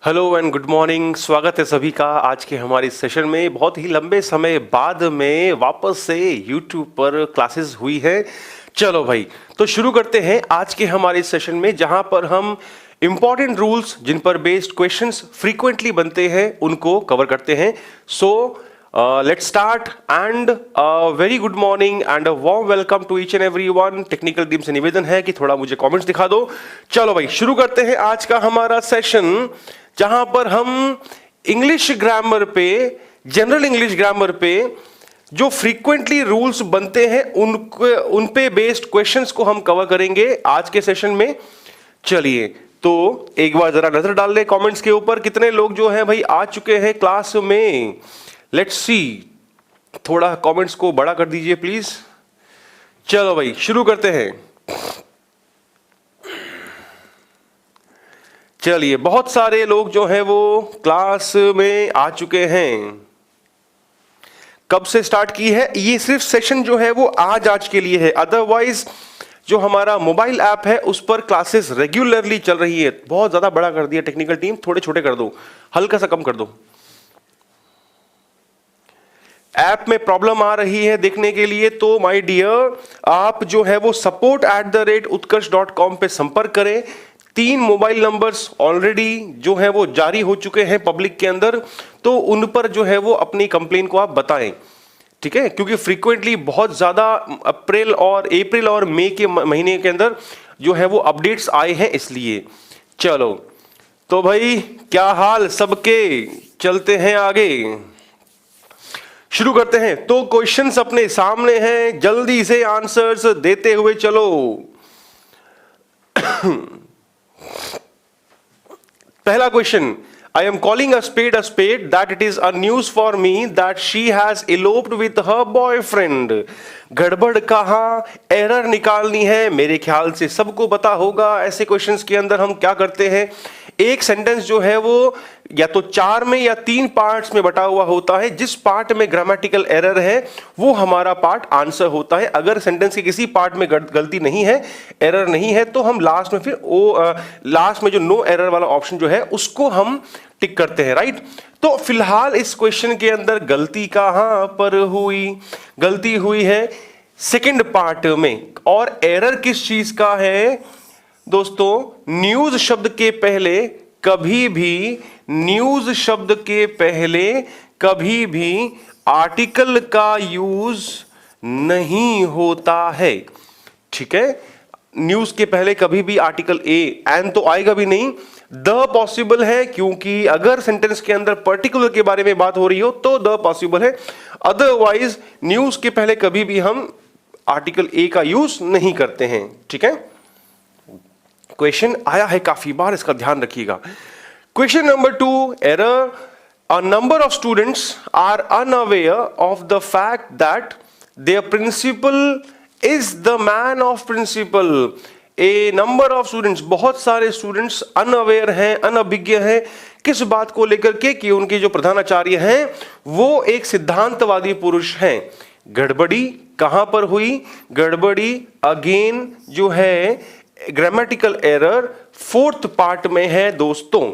Hello and good morning. स्वागत है सभी का आज के हमारे सेशन में। बहुत ही लंबे समय बाद में वापस से यूट्यूब पर क्लासेस हुई है। चलो भाई, तो शुरू करते हैं आज के हमारे सेशन में, जहां पर हम इंपॉर्टेंट रूल्स जिन पर बेस्ड क्वेश्चंस फ्रीक्वेंटली बनते हैं उनको कवर करते हैं। So let's start and very good morning and a warm welcome to each and everyone. Technical team से निवेदन है कि थोड़ा मुझे कमेंट्स दिखा दो। चलो भाई, शुरू करते हैं आज का हमारा सेशन, जहां पर हम इंग्लिश ग्रामर पे, जनरल इंग्लिश ग्रामर पे जो फ्रीक्वेंटली रूल्स बनते हैं उन पे बेस्ड क्वेश्चंस को हम कवर करेंगे आज के सेशन में। चलिए, तो एक बार जरा नजर डाल ले कमेंट्स के ऊपर, कितने लोग जो हैं भाई आ चुके हैं क्लास में। लेट्स सी, थोड़ा कमेंट्स को बड़ा कर दीजिए प्लीज। चलो भाई, शुरू करते हैं। चलिए, बहुत सारे लोग जो हैं वो क्लास में आ चुके हैं। कब से स्टार्ट की है ये सिर्फ सेशन जो है वो आज के लिए है, अदरवाइज जो हमारा मोबाइल ऐप है उस पर क्लासेस रेगुलरली चल रही है। बहुत ज्यादा बड़ा कर दिया टेक्निकल टीम, थोड़े छोटे कर दो, हल्का सा कम कर दो। ऐप में प्रॉब्लम आ रही है देखने के लिए, तो माय डियर आप जो है वो support@utkarsh.com पे संपर्क करें। 3 मोबाइल नंबर्स ऑलरेडी जो है वो जारी हो चुके हैं पब्लिक के अंदर, तो उन पर जो है वो अपनी कंप्लेन को आप बताएं, ठीक है? क्योंकि फ्रीक्वेंटली बहुत ज्यादा अप्रैल और मई के महीने के अंदर जो है वो अपडेट्स आए हैं, इसलिए। चलो तो भाई, क्या हाल सबके, चलते हैं आगे, शुरू करते हैं। तो क्वेश्चंस अपने सामने हैं, जल्दी से आंसर्स देते हुए चलो। पहला question, I am calling a spade that it is a news for me that she has eloped with her boyfriend। गड़बड़ कहाँ, एरर निकालनी है। मेरे ख्याल से सबको पता होगा ऐसे क्वेश्चंस के अंदर हम क्या करते हैं। एक सेंटेंस जो है वो या तो 4 में या 3 पार्ट्स में बटा हुआ होता है। जिस पार्ट में ग्रामेटिकल एरर है वो हमारा पार्ट आंसर होता है। अगर सेंटेंस के किसी पार्ट में गलती नहीं है, एरर नहीं है, तो हम लास्ट में फिर लास्ट में जो नो एरर वाला ऑप्शन जो है उसको हम टिक करते हैं, राइट? तो फिलहाल इस क्वेश्चन के अंदर गलती कहां पर हुई? गलती हुई है सेकंड पार्ट में। और एरर किस चीज का है दोस्तों? न्यूज शब्द के पहले कभी भी, न्यूज शब्द के पहले कभी भी आर्टिकल का यूज नहीं होता है, ठीक है? न्यूज के पहले कभी भी आर्टिकल एन तो आएगा भी नहीं। द पॉसिबल है, क्योंकि अगर सेंटेंस के अंदर पर्टिकुलर के बारे में बात हो रही हो तो द पॉसिबल है। अदरवाइज न्यूज के पहले कभी भी हम आर्टिकल ए का यूज नहीं करते हैं, ठीक है? क्वेश्चन आया है काफी बार, इसका ध्यान रखिएगा। Question number 2, error, a number of students are unaware of the fact that their principal is the man of principle. A number of students, बहुत सारे स्टूडेंट्स अनअवेयर हैं, अनभिज्ञ हैं किस बात को लेकर के कि उनके जो प्रधानाचार्य हैं वो एक सिद्धांतवादी पुरुष हैं। गड़बड़ी कहां पर हुई? गड़बड़ी अगेन जो है ग्रामेटिकल एरर 4th पार्ट में है दोस्तों।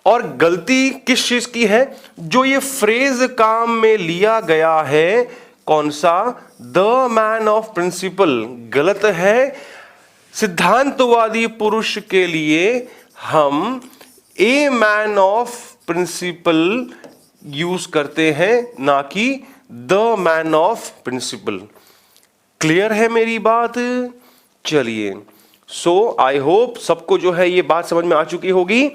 और गलती किस चीज की है? जो ये फ्रेज काम में लिया गया है, कौन सा? द मैन ऑफ प्रिंसिपल गलत है। सिद्धांतवादी पुरुष के लिए हम a man of principle use करते हैं, ना कि the man of principle. Clear है मेरी बात? चलिए, सो आई होप सबको जो है ये बात समझ में आ चुकी होगी।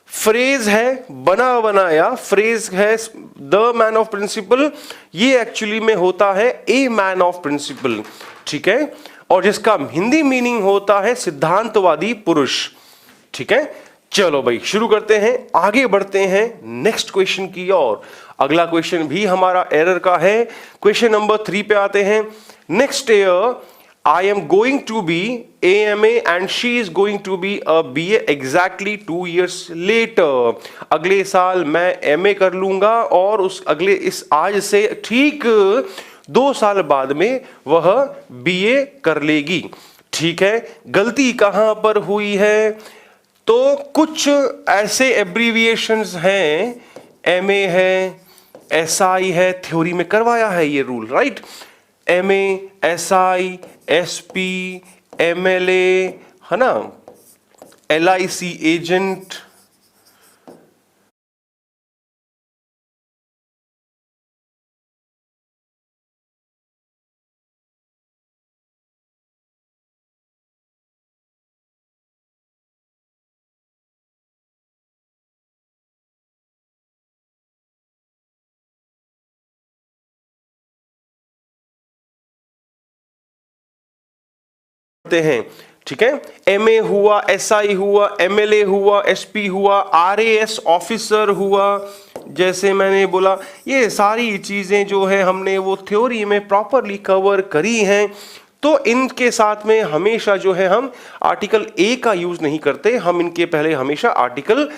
फ्रेज है, बना बनाया फ्रेज है द मैन ऑफ प्रिंसिपल, ये एक्चुअली में होता है ए मैन ऑफ प्रिंसिपल, ठीक है? और जिसका हिंदी मीनिंग होता है सिद्धांतवादी पुरुष, ठीक है? चलो भाई, शुरू करते हैं, आगे बढ़ते हैं नेक्स्ट क्वेश्चन की ओर। अगला क्वेश्चन भी हमारा एरर का है। क्वेश्चन नंबर 3 पे आते हैं। Next year I am going to be AMA and she is going to be a BA exactly 2 years later। अगले साल मैं MA कर लूंगा और इस आज से ठीक 2 साल बाद में वह BA कर लेगी, ठीक है? गलती कहां पर हुई है? तो कुछ ऐसे एब्रीविएशंस हैं, MA है, SI है, थ्योरी में करवाया है ये rule, right. MA, SI, SP, MLA, है ना, LIC एजेंट, हैं, ठीक है। MA हुआ, SI हुआ, MLA हुआ, SP हुआ, RAS ऑफिसर हुआ, जैसे मैंने बोला ये सारी चीजें जो है हमने वो थ्योरी में प्रॉपरली कवर करी हैं। तो इनके साथ में हमेशा जो है हम आर्टिकल A का यूज नहीं करते, हम इनके पहले हमेशा आर्टिकल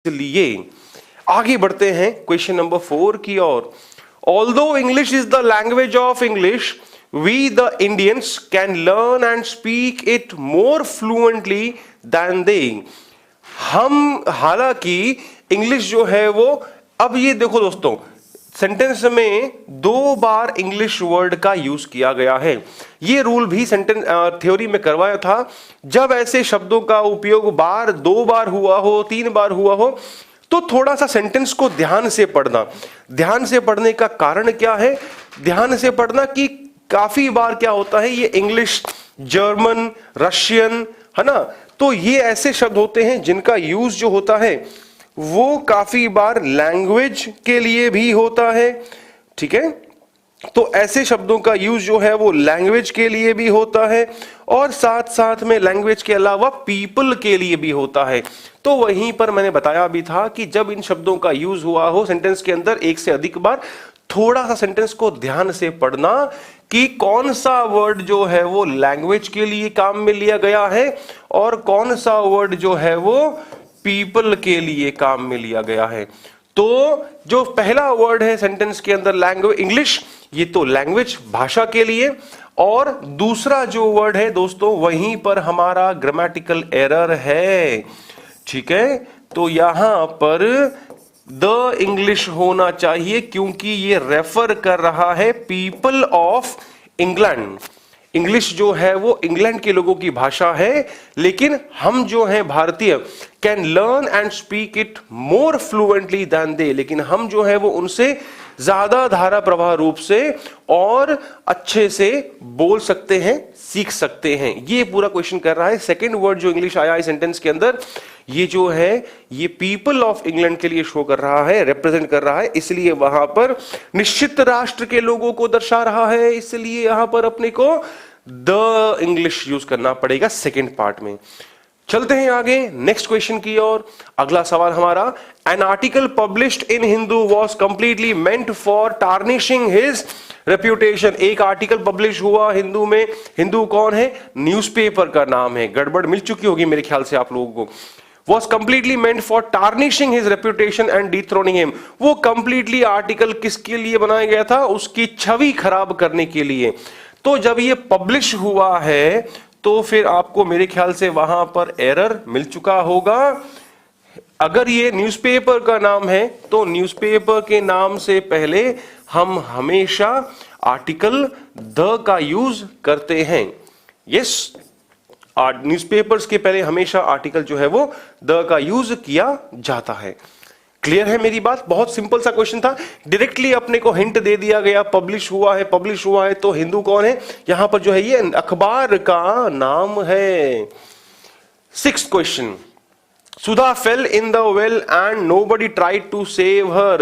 लिए। आगे बढ़ते हैं क्वेश्चन नंबर 4 की ओर। Although English is the language of English, we the Indians can learn and speak it more fluently than they. हम हालांकि इंग्लिश जो है वो, अब ये देखो दोस्तों, सेंटेंस में 2 बार इंग्लिश वर्ड का यूज किया गया है। ये रूल भी सेंटेंस थ्योरी में करवाया था। जब ऐसे शब्दों का उपयोग 2 बार हुआ हो, 3 बार हुआ हो, तो थोड़ा सा सेंटेंस को ध्यान से पढ़ना। ध्यान से पढ़ने का कारण क्या है? ध्यान से पढ़ना कि काफी बार क्या होता है, ये इंग्लिश, जर्मन, रशियन, है ना, तो ये ऐसे शब्द होते हैं जिनका यूज जो होता है वो काफी बार लैंग्वेज के लिए भी होता है, ठीक है। तो ऐसे शब्दों का यूज जो है वो लैंग्वेज के लिए भी होता है और साथ साथ में लैंग्वेज के अलावा पीपल के लिए भी होता है। तो वहीं पर मैंने बताया भी था कि जब इन शब्दों का यूज हुआ हो सेंटेंस के अंदर एक से अधिक बार, थोड़ा सा सेंटेंस को ध्यान से पढ़ना कि कौन सा वर्ड जो है वो लैंग्वेज के लिए काम में लिया गया है और कौन सा वर्ड जो है वो पीपल के लिए काम में लिया गया है। तो जो पहला वर्ड है सेंटेंस के अंदर लैंग्वेज, इंग्लिश, ये तो लैंग्वेज, भाषा के लिए, और दूसरा जो वर्ड है दोस्तों वहीं पर हमारा ग्रामेटिकल एरर है, ठीक है। तो यहां पर द इंग्लिश होना चाहिए क्योंकि ये रेफर कर रहा है पीपल ऑफ इंग्लैंड। इंग्लिश जो है वो इंग्लैंड के लोगों की भाषा है, लेकिन हम जो है भारतीय can learn and speak it more fluently than they, लेकिन हम जो है वो उनसे ज्यादा धारा प्रवाह रूप से और अच्छे से बोल सकते हैं, सीख सकते हैं। ये पूरा क्वेश्चन कर रहा है। सेकंड वर्ड जो इंग्लिश आया है सेंटेंस के अंदर, ये जो है ये पीपल ऑफ इंग्लैंड के लिए शो कर रहा है, रिप्रेजेंट कर रहा है, इसलिए वहां पर निश्चित राष्ट्र के लोगों को दर्शा रहा है, इसलिए यहां पर अपने को द इंग्लिश यूज करना पड़ेगा सेकेंड पार्ट में। चलते हैं आगे नेक्स्ट क्वेश्चन की ओर। अगला सवाल हमारा, an article published in Hindu was completely meant for tarnishing his reputation. एक आर्टिकल पब्लिश हुआ हिंदू में, हिंदू कौन है? न्यूज़पेपर का नाम है, गड़बड़ मिल चुकी होगी मेरे ख्याल से आप लोगों को। Was completely meant for tarnishing his reputation and dethroning him. वो completely आर्टिकल किसके लिए बनाया गया था? उसकी छवि खराब करने के लिए। तो जब ये पब्लिश हुआ है तो फिर आपको मेरे ख्याल से वहां पर एरर मिल चुका होगा। अगर ये न्यूज़पेपर का नाम है तो न्यूज़पेपर के नाम से पहले हम हमेशा आर्टिकल द का यूज करते हैं। यस, न्यूज़पेपर्स के पहले हमेशा आर्टिकल जो है वो द का यूज किया जाता है। क्लियर है मेरी बात? बहुत सिंपल सा क्वेश्चन था, डायरेक्टली अपने को हिंट दे दिया गया, पब्लिश हुआ है तो हिंदू कौन है? यहां पर जो है ये अखबार का नाम है। 6th question, Sudha fell in the well and nobody tried to save her.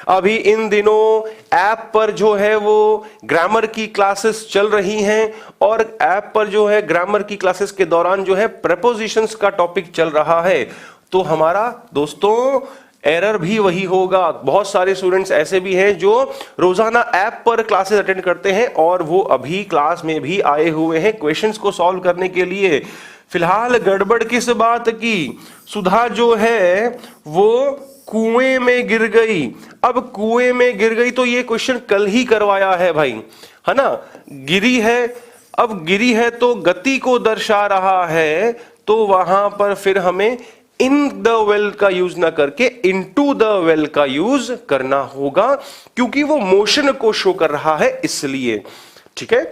अभी इन दिनों ऐप पर जो है वो ग्रामर की क्लासेस चल रही हैं और ऐप पर जो है ग्रामर की क्लासेस के दौरान जो है प्रेपोजिशंस का टॉपिक चल रहा है। तो हमारा दोस्तों एरर भी वही होगा। बहुत सारे स्टूडेंट्स ऐसे भी हैं जो रोजाना ऐप पर क्लासेस अटेंड करते हैं और वो अभी क्लास में भी आए हुए हैं क्वेश्चंस को सॉल्व करने के लिए। फिलहाल गड़बड़ किस बात की? सुधा जो है वो कुएं में गिर गई। अब कुएं में गिर गई तो ये क्वेश्चन कल ही करवाया है भाई, है ना। गिरी है, अब गिरी है तो गति को दर्शा रहा है, तो वहां पर फिर हमें इन द वेल का यूज ना करके इनटू द वेल का यूज करना होगा, क्योंकि वो मोशन को शो कर रहा है इसलिए। ठीक है,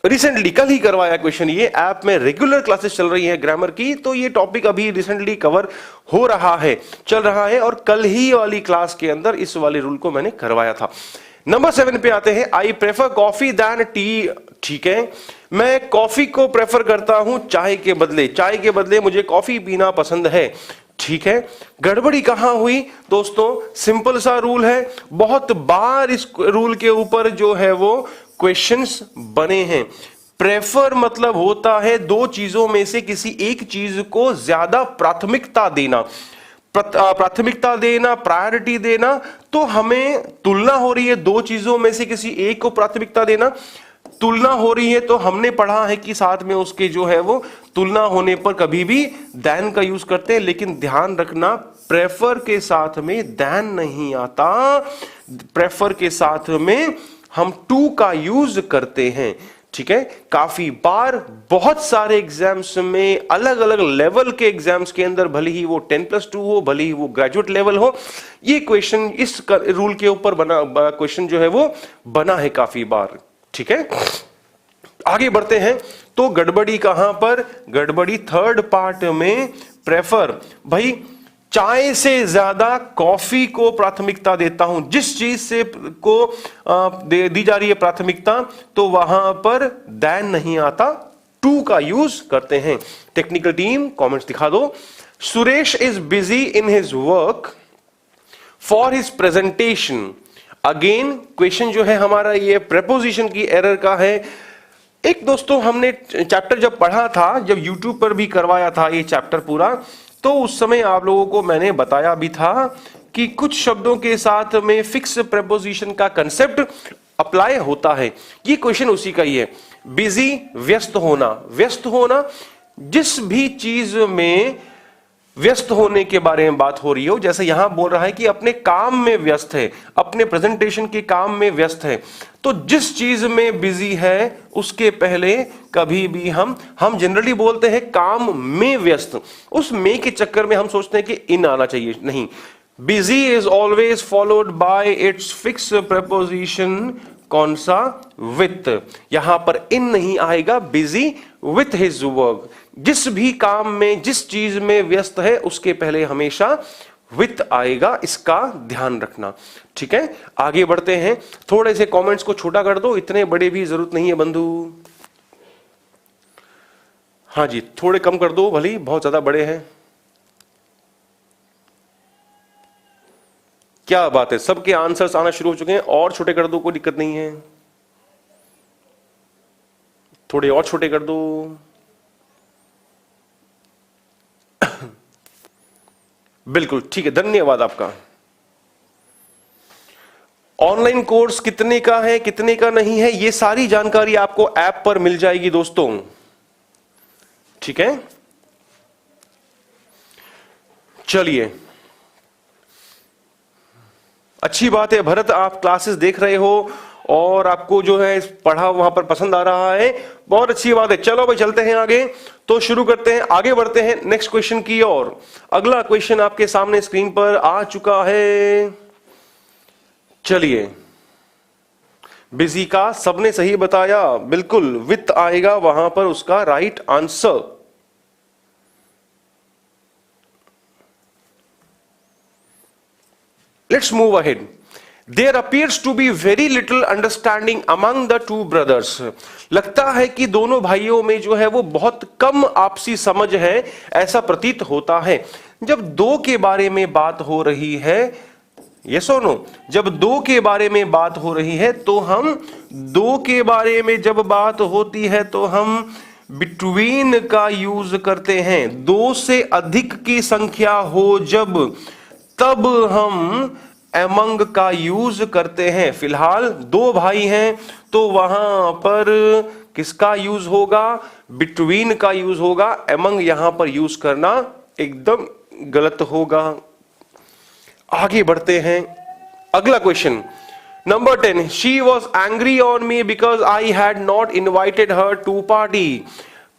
रिसेंटली कल ही करवाया क्वेश्चन, ये ऐप में रेगुलर क्लासेस चल रही हैं ग्रामर की, तो ये टॉपिक अभी रिसेंटली कवर हो रहा है, चल रहा है, और कल ही वाली क्लास के अंदर इस वाले रूल को मैंने करवाया था। नंबर 7 पे आते हैं, I prefer coffee than tea. ठीक है, मैं कॉफी को प्रेफर करता हूं चाय के बदले, चाय के बदले मुझे कॉफी पीना पसंद है। ठीक है, गड़बड़ी कहां हुई दोस्तों? सिंपल सा रूल है, बहुत बार इस रूल के ऊपर जो है वो क्वेश्चंस बने हैं। प्रेफर मतलब होता है दो चीजों में से किसी एक चीज को ज्यादा प्राथमिकता देना, प्राथमिकता देना, प्रायोरिटी देना। तो हमें तुलना हो रही है दो चीजों में से किसी एक को प्राथमिकता देना, तुलना हो रही है तो हमने पढ़ा है कि साथ में उसके जो है वो तुलना होने पर कभी भी दैन का यूज करते हैं, लेकिन ध्यान रखना प्रेफर के साथ में दैन नहीं आता, प्रेफर के साथ में हम टू का यूज करते हैं। ठीक है, काफी बार बहुत सारे एग्जाम्स में, अलग अलग लेवल के एग्जाम्स के अंदर, भले ही वो 10+2 हो, भले ही वो ग्रेजुएट लेवल हो, ये क्वेश्चन इस रूल के ऊपर बना क्वेश्चन जो है वो बना है काफी बार। ठीक है, आगे बढ़ते हैं, तो गड़बड़ी कहां पर? गड़बड़ी थर्ड पार्ट में, प्रेफर, भाई चाय से ज्यादा कॉफी को प्राथमिकता देता हूं, जिस चीज से को दी जा रही है प्राथमिकता, तो वहां पर दैन नहीं आता, टू का यूज करते हैं। टेक्निकल टीम कमेंट्स दिखा दो। Suresh is busy in his work for his presentation. Again question जो है हमारा ये प्रेपोजिशन की एरर का है। एक दोस्तों हमने चैप्टर जब पढ़ा था, जब YouTube पर भी करवाया था ये चैप्टर पूरा, तो उस समय आप लोगों को मैंने बताया भी था कि कुछ शब्दों के साथ में फिक्स प्रेपोजिशन का कंसेप्ट अप्लाई होता है। ये क्वेश्चन उसी का ही है। बिजी, व्यस्त होना, व्यस्त होना, जिस भी चीज में व्यस्त होने के बारे में बात हो रही हो, जैसे यहां बोल रहा है कि अपने काम में व्यस्त है, अपने प्रेजेंटेशन के काम में व्यस्त है, तो जिस चीज में बिजी है उसके पहले कभी भी हम जनरली बोलते हैं काम में व्यस्त, उस में के चक्कर में हम सोचते हैं कि इन आना चाहिए, नहीं। Busy is always followed by it's fix preposition, कौन सा? विथ। यहां पर इन नहीं आएगा, बिजी विथ हिज वर्क। जिस भी काम में, जिस चीज में व्यस्त है, उसके पहले हमेशा विथ आएगा, इसका ध्यान रखना। ठीक है, आगे बढ़ते हैं। थोड़े से कमेंट्स को छोटा कर दो, इतने बड़े भी जरूरत नहीं है बंधु। हाँ जी, थोड़े कम कर दो, भले बहुत ज्यादा बड़े हैं। क्या बात है, सबके आंसर्स आना शुरू हो चुके हैं, और छोटे कर दो, कोई दिक्कत नहीं है, थोड़े और छोटे कर दो। बिल्कुल ठीक है, धन्यवाद आपका। ऑनलाइन कोर्स कितने का है, कितने का नहीं है, ये सारी जानकारी आपको ऐप पर मिल जाएगी दोस्तों। ठीक है, चलिए, अच्छी बात है भरत, आप क्लासेस देख रहे हो और आपको जो है पढ़ा वहां पर पसंद आ रहा है, बहुत अच्छी बात है। चलो भाई चलते हैं आगे, तो शुरू करते हैं, आगे बढ़ते हैं नेक्स्ट क्वेश्चन की ओर। अगला क्वेश्चन आपके सामने स्क्रीन पर आ चुका है। चलिए, बिजी का सबने सही बताया, बिल्कुल विथ आएगा वहां पर उसका right answer. Let's move ahead. There appears to be very little understanding among the two brothers. लगता है कि दोनों भाइयों में जो है वो बहुत कम आपसी समझ है, ऐसा प्रतीत होता है। जब दो के बारे में बात हो रही है, ये सुनो, जब दो के बारे में बात हो रही है तो हम दो के बारे में जब बात होती है तो हम बिटवीन का यूज करते हैं। दो से अधिक की संख्या हो जब, तब हम एमंग का यूज करते हैं। फिलहाल दो भाई हैं तो वहां पर किसका यूज होगा? बिटवीन का यूज होगा। एमंग यहां पर यूज करना एकदम गलत होगा। आगे बढ़ते हैं, अगला question number 10, she was angry on me because I had not invited her to party.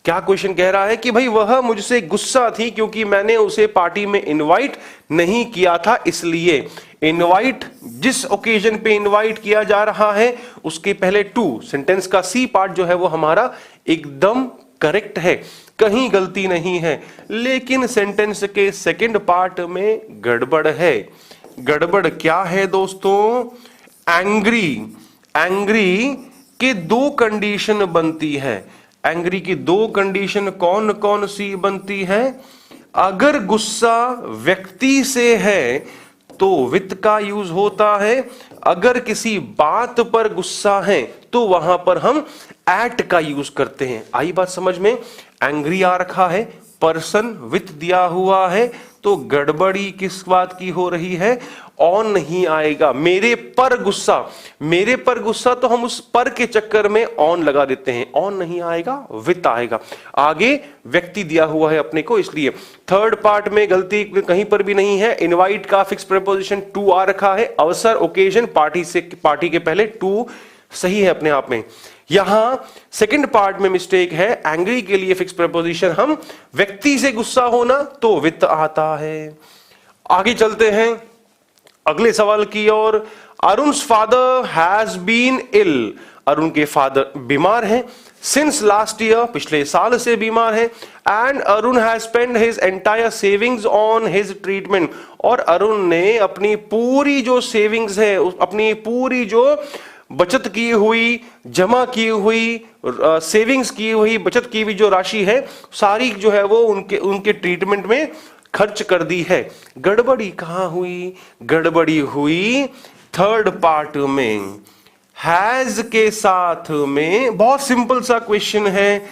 क्या क्वेश्चन कह रहा है कि भाई वह मुझसे गुस्सा थी क्योंकि मैंने उसे पार्टी में इनवाइट नहीं किया था, इसलिए इनवाइट जिस ओकेजन पे इनवाइट किया जा रहा है उसके पहले टू, सेंटेंस का सी पार्ट जो है वो हमारा एकदम करेक्ट है, कहीं गलती नहीं है, लेकिन सेंटेंस के सेकंड पार्ट में गड़बड़ है। गड़बड़ क्या है दोस्तों? एंग्री, एंग्री के दो कंडीशन बनती है। एंग्री की दो कंडीशन कौन कौन सी बनती है? अगर गुस्सा व्यक्ति से है तो विथ का यूज होता है, अगर किसी बात पर गुस्सा है तो वहां पर हम एट का यूज करते हैं। आई बात समझ में? एंग्री आ रखा है, पर्सन विथ दिया हुआ है, तो गड़बड़ी किस बात की हो रही है? ऑन नहीं आएगा। मेरे पर गुस्सा, मेरे पर गुस्सा तो हम उस पर के चक्कर में ऑन लगा देते हैं, ऑन नहीं आएगा, विथ आएगा। आगे व्यक्ति दिया हुआ है अपने को, इसलिए थर्ड पार्ट में गलती कहीं पर भी नहीं है। इनवाइट का फिक्स प्रीपोजिशन टू आ रखा है, अवसर ओकेजन पार्टी से, पार्टी के पहले टू सही है अपने आप में। यहां सेकंड पार्ट में मिस्टेक है, एंग्री के लिए फिक्स प्रीपोजिशन हम व्यक्ति से गुस्सा होना तो विथ आता है। आगे चलते हैं अगले सवाल की ओर। Arun's father has been ill, Arun के फादर बीमार हैं, सिंस लास्ट ईयर, पिछले साल से बीमार है, and Arun has spend his entire savings on his treatment, और अरुण ने अपनी पूरी जो सेविंग्स है, अपनी पूरी जो बचत की हुई, जमा की हुई, सेविंग्स की हुई, बचत की हुई जो राशि है सारी जो है वो उनके ट्रीटमेंट में खर्च कर दी है। गड़बड़ी कहां हुई? गड़बड़ी हुई थर्ड पार्ट में, हैज के साथ में। बहुत सिंपल सा क्वेश्चन है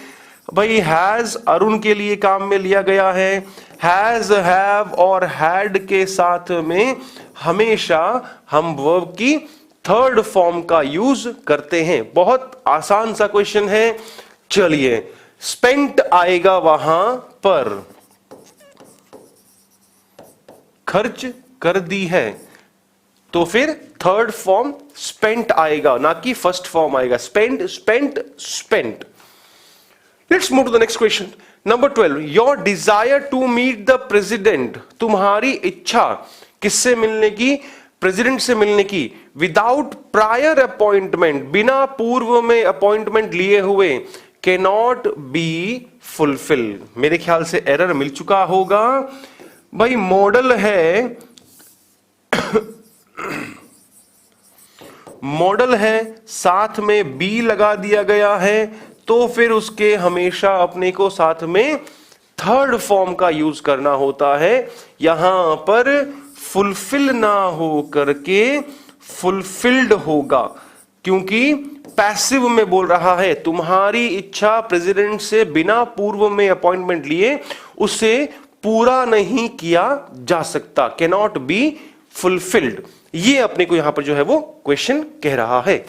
भाई, हैज अरुण के लिए काम में लिया गया है, हैज, हैव और हैड के साथ में हमेशा हम वर्ब की थर्ड फॉर्म का यूज करते हैं। बहुत आसान सा क्वेश्चन है। चलिए, स्पेंट आएगा वहां पर, खर्च कर दी है, तो फिर थर्ड फॉर्म स्पेंट आएगा, ना कि फर्स्ट फॉर्म आएगा। Spend, spent, spent. Let's move to the next question number 12, your desire to meet the president, तुम्हारी इच्छा किससे मिलने की? प्रेसिडेंट से मिलने की। विदाउट प्रायर अपॉइंटमेंट, बिना पूर्व में अपॉइंटमेंट लिए हुए, कैनॉट बी फुलफिल। मेरे ख्याल से एरर मिल चुका होगा भाई। मॉडल है मॉडल है, साथ में बी लगा दिया गया है, तो फिर उसके हमेशा अपने को साथ में थर्ड फॉर्म का यूज करना होता है। यहां पर फुलफिल ना हो करके फुलफिल्ड होगा, क्योंकि पैसिव में बोल रहा है। तुम्हारी इच्छा प्रेसिडेंट से बिना पूर्व में अपॉइंटमेंट लिए उसे पूरा नहीं किया जा सकता, कैनॉट बी फुलफिल्ड। ये अपने को यहां पर जो है वो क्वेश्चन कह रहा है।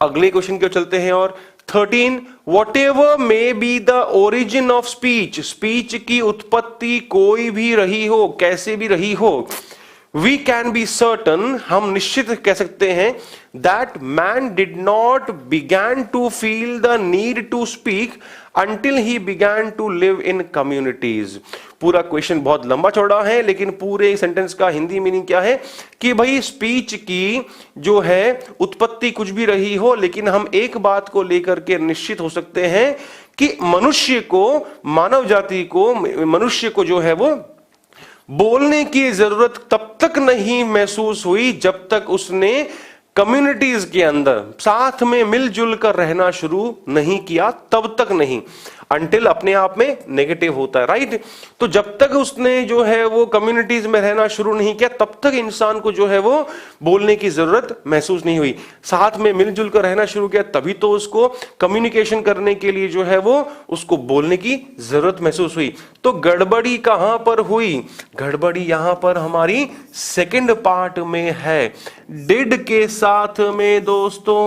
अगले क्वेश्चन की ओर चलते हैं और 13, what ever may be the origin of speech, speech की उत्पत्ति कोई भी रही हो, कैसे भी रही हो, वी कैन बी सर्टन, हम निश्चित कह सकते हैं, that man did not began to feel the need to speak until he began to live in communities. पूरा क्वेश्चन बहुत लंबा चौड़ा है, लेकिन पूरे सेंटेंस का हिंदी मीनिंग क्या है कि भाई स्पीच की जो है उत्पत्ति कुछ भी रही हो, लेकिन हम एक बात को लेकर के निश्चित हो सकते हैं कि मनुष्य को, मानव जाति को, मनुष्य को जो है वो बोलने की जरूरत तब तक नहीं महसूस हुई जब तक उसने कम्युनिटीज के अंदर साथ में मिलजुल कर रहना शुरू नहीं किया, तब तक नहीं। अंटिल अपने आप में नेगेटिव होता है, राइट? तो जब तक उसने जो है वो कम्युनिटीज में रहना शुरू नहीं किया, तब तक इंसान को जो है वो बोलने की जरूरत महसूस नहीं हुई। साथ में मिलजुल कर रहना शुरू किया, तभी तो उसको कम्युनिकेशन करने के लिए जो है वो उसको बोलने की जरूरत महसूस हुई। तो गड़बड़ी कहां पर हुई? गड़बड़ी यहां पर हमारी सेकंड पार्ट में है। डिड के साथ में दोस्तों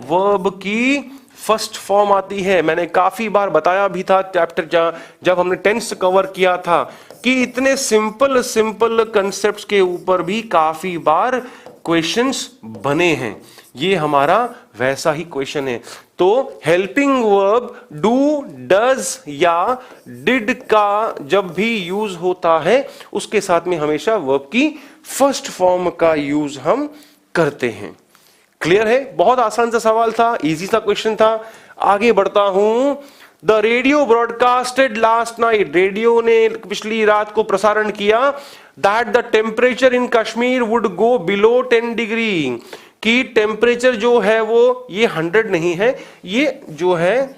वर्ब की फर्स्ट फॉर्म आती है। मैंने काफी बार बताया भी था चैप्टर जब हमने टेंस कवर किया था कि इतने सिंपल सिंपल कंसेप्ट्स के ऊपर भी काफी बार क्वेश्चंस बने हैं। ये हमारा वैसा ही क्वेश्चन है। तो हेल्पिंग वर्ब डू, डज या डिड का जब भी यूज होता है उसके साथ में हमेशा वर्ब की फर्स्ट फॉर्म का यूज हम करते हैं। क्लियर है? बहुत आसान सा सवाल था, इजी सा क्वेश्चन था। आगे बढ़ता हूं। The radio broadcasted last night, radio ने पिछली रात को प्रसारण किया that the temperature in Kashmir would go below 10 degree, कि टेम्परेचर जो है वो ये 100 नहीं है, ये जो है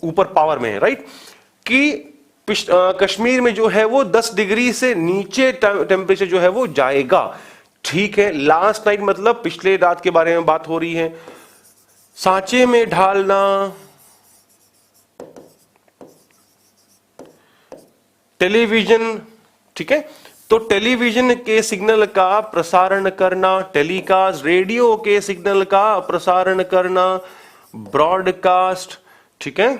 ऊपर पावर में है, राइट, कि कश्मीर में जो है वो 10 डिग्री से नीचे टेम्परेचर जो है वो जाएगा। ठीक है, लास्ट नाइट मतलब पिछले रात के बारे में बात हो रही है। सांचे में ढालना, टेलीविजन, ठीक है, तो टेलीविजन के सिग्नल का प्रसारण करना, टेलीकास्ट, रेडियो के सिग्नल का प्रसारण करना, ब्रॉडकास्ट, ठीक है।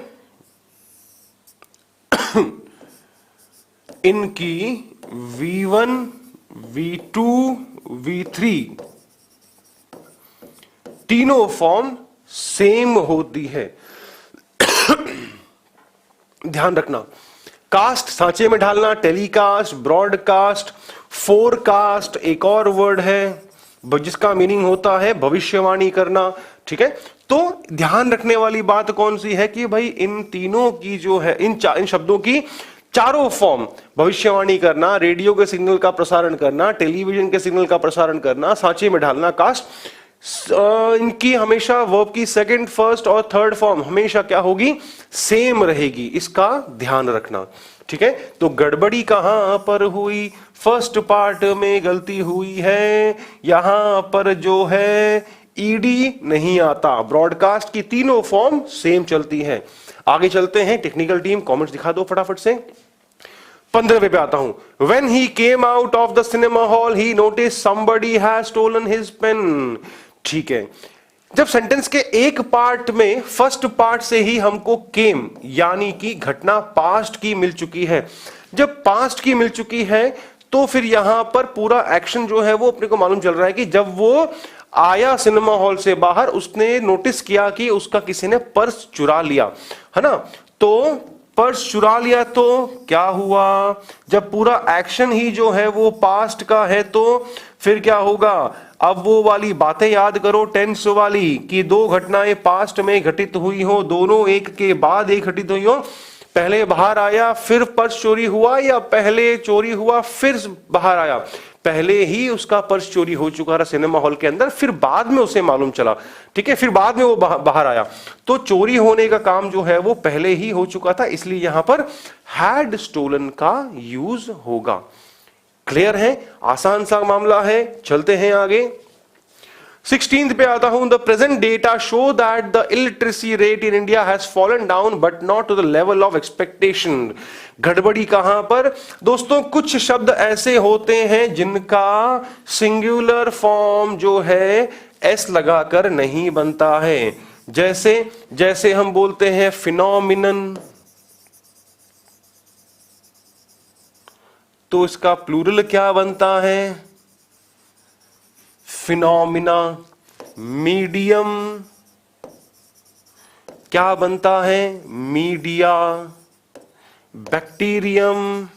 इनकी V1, V2, V3 तीनों फॉर्म सेम होती है। ध्यान रखना, कास्ट सांचे में ढालना, टेलीकास्ट, ब्रॉडकास्ट, फोरकास्ट एक और वर्ड है जिसका मीनिंग होता है भविष्यवाणी करना। ठीक है, तो ध्यान रखने वाली बात कौन सी है कि भाई इन तीनों की जो है इन शब्दों की चारों फॉर्म, भविष्यवाणी करना, रेडियो के सिग्नल का प्रसारण करना, टेलीविजन के सिग्नल का प्रसारण करना, सांचे में ढालना, कास्ट, इनकी हमेशा वर्ब की सेकंड, फर्स्ट और थर्ड फॉर्म हमेशा क्या होगी? सेम रहेगी। इसका ध्यान रखना। ठीक है, तो गड़बड़ी कहां पर हुई? फर्स्ट पार्ट में गलती हुई है, यहां पर जो है ईडी नहीं आता। ब्रॉडकास्ट की तीनों फॉर्म सेम चलती है। आगे चलते हैं, टेक्निकल टीम कमेंट्स दिखा दो फटाफट से। 15वें पे आता हूं। When he came out of the cinema hall, he noticed somebody has stolen his pen. ठीक है, जब सेंटेंस के एक पार्ट में फर्स्ट पार्ट से ही हमको केम यानी कि घटना पास्ट की मिल चुकी है, जब पास्ट की मिल चुकी है तो फिर यहां पर पूरा एक्शन जो है वो अपने को मालूम चल रहा है कि जब वो आया सिनेमा हॉल से बाहर, उसने नोटिस किया कि उसका किसी ने पर्स चुरा लिया, है ना। तो पर्स चुरा लिया तो क्या हुआ? जब पूरा एक्शन ही जो है वो पास्ट का है तो फिर क्या होगा? अब वो वाली बातें याद करो टेंस वाली, कि दो घटनाएं पास्ट में घटित हुई हो, दोनों एक के बाद एक घटित हुई हो। पहले बाहर आया फिर पर्स चोरी हुआ, या पहले चोरी हुआ फिर बाहर आया? पहले ही उसका पर्स चोरी हो चुका था सिनेमा हॉल के अंदर, फिर बाद में उसे मालूम चला। ठीक है, फिर बाद में वो बाहर आया, तो चोरी होने का काम जो है वो पहले ही हो चुका था, इसलिए यहां पर हैड स्टोलन का यूज होगा। क्लियर है? आसान सा मामला है। चलते हैं आगे। 16th पे आता हूं। The present data show that the illiteracy rate in India has fallen down but not to the level of expectation. गड़बड़ी कहां पर? दोस्तों, कुछ शब्द ऐसे होते हैं जिनका सिंगुलर फॉर्म जो है एस लगाकर नहीं बनता है। जैसे हम बोलते हैं फिनोमिनन, तो इसका प्लूरल क्या बनता है? फिनोमिना। मीडियम क्या बनता है? मीडिया। बैक्टीरियम